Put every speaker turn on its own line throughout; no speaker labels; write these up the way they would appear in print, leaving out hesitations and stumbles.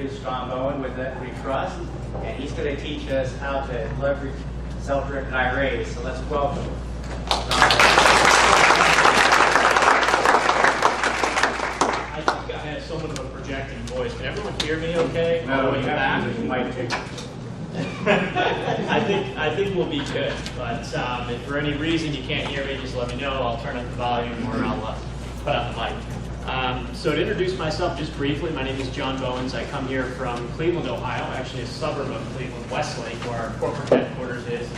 introduce John Bowen with Equity Trust, and he's going to teach us how to leverage self-directed IRAs. So let's welcome
I think I have somewhat of a projecting voice. Can everyone hear me okay?
No,
you back? I think we'll be good. But if for any reason you can't hear me, just let me know. I'll turn up the volume or I'll put up the mic. So to introduce myself just briefly, my name is John Bowens. I come here from Cleveland, Ohio, actually a suburb of Cleveland, Westlake, where our corporate headquarters is.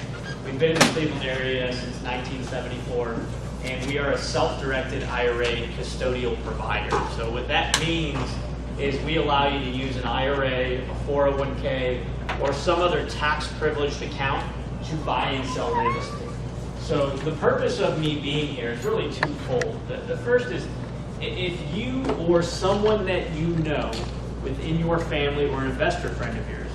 We've been in the Cleveland area since 1974, and we are a self-directed IRA custodial provider. So what that means is we allow you to use an IRA, a 401k, or some other tax-privileged account to buy and sell real estate. So the purpose of me being here is really twofold. The first is, if you or someone that you know within your family or an investor friend of yours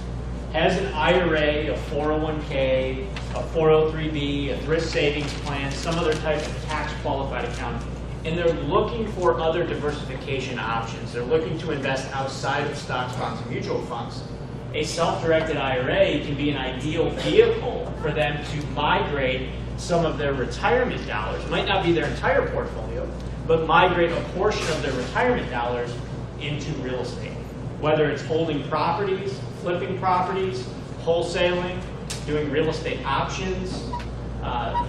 has an IRA, a 401k, a 403b, a thrift savings plan, some other type of tax-qualified account, and they're looking for other diversification options, they're looking to invest outside of stocks, bonds, and mutual funds, a self-directed IRA can be an ideal vehicle for them to migrate some of their retirement dollars. It might not be their entire portfolio, but migrate a portion of their retirement dollars into real estate. Whether it's holding properties, flipping properties, wholesaling, doing real estate options,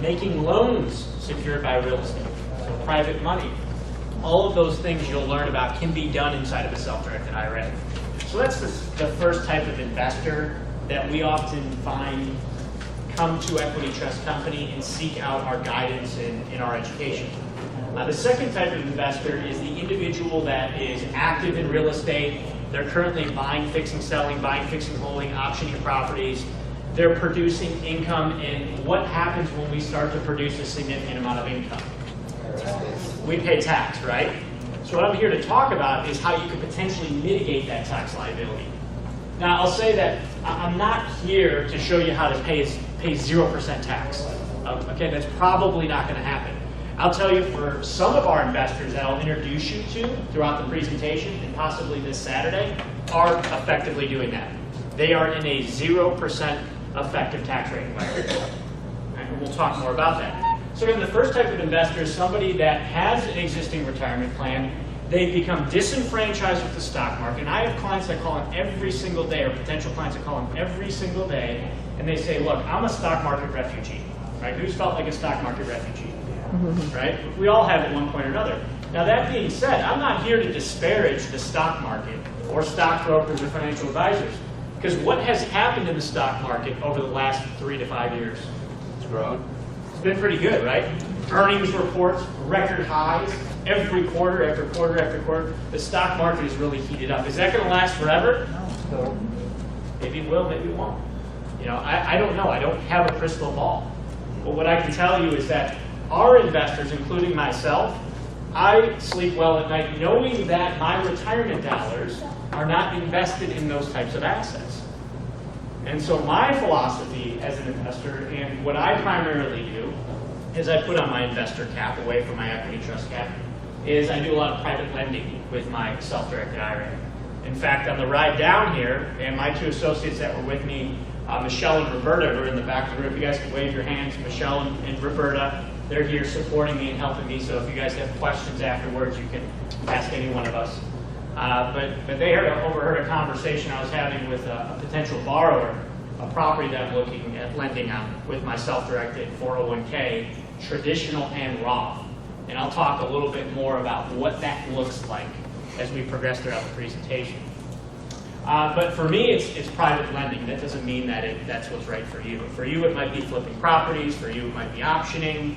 making loans secured by real estate, so private money. All of those things you'll learn about can be done inside of a self-directed IRA. So that's the first type of investor that we often find come to Equity Trust Company and seek out our guidance in our education. The second type of investor is the individual that is active in real estate. They're currently buying, fixing, selling, buying, fixing, holding, optioning properties. They're producing income, and what happens when we start to produce a significant amount of income? We pay tax, right? So what I'm here to talk about is how you could potentially mitigate that tax liability. Now, I'll say that I'm not here to show you how to pay 0% tax. Okay, that's probably not going to happen. I'll tell you, for some of our investors that I'll introduce you to throughout the presentation, and possibly this Saturday, are effectively doing that. They are in a 0% effective tax rate environment. And we'll talk more about that. So again, the first type of investor is somebody that has an existing retirement plan. They become disenfranchised with the stock market. And I have clients that call in every single day, or potential clients that call in every single day, and they say, look, I'm a stock market refugee. Right? Who's felt like a stock market refugee? Right? We all have at one point or another. Now that being said, I'm not here to disparage the stock market or stockbrokers or financial advisors, because what has happened in the stock market over the last 3 to 5 years?
It's grown.
It's been pretty good, right? Earnings reports, record highs, every quarter after quarter after quarter. The stock market is really heated up. Is that going to last forever? No. Maybe it will, maybe it won't. You know, I don't know. I don't have a crystal ball. But what I can tell you is that our investors, including myself, I sleep well at night knowing that my retirement dollars are not invested in those types of assets. And so my philosophy as an investor, and what I primarily do, is I put on my investor cap away from my equity trust cap, is I do a lot of private lending with my self-directed IRA. In fact, on the ride down here, and my two associates that were with me, Michelle and Roberta, who are in the back of the room. If you guys can wave your hands, Michelle and Roberta, they're here supporting me and helping me. So if you guys have questions afterwards, you can ask any one of us. But they overheard a conversation I was having with a potential borrower, a property that I'm looking at lending on with my self-directed 401k, traditional and Roth. And I'll talk a little bit more about what that looks like as we progress throughout the presentation. But for me, it's private lending. That doesn't mean that that's what's right for you. For you, it might be flipping properties. For you, it might be optioning.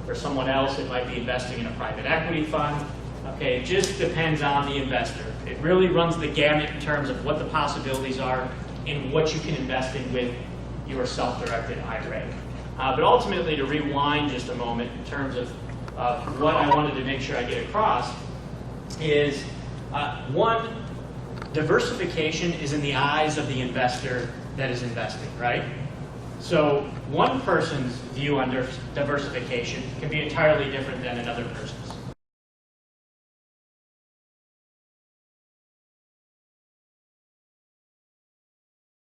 For someone else, it might be investing in a private equity fund. Okay, it just depends on the investor. It really runs the gamut in terms of what the possibilities are and what you can invest in with your self-directed IRA. But ultimately, to rewind just a moment in terms of what I wanted to make sure I get across is, one, diversification is in the eyes of the investor that is investing, right? So one person's view on diversification can be entirely different than another person's.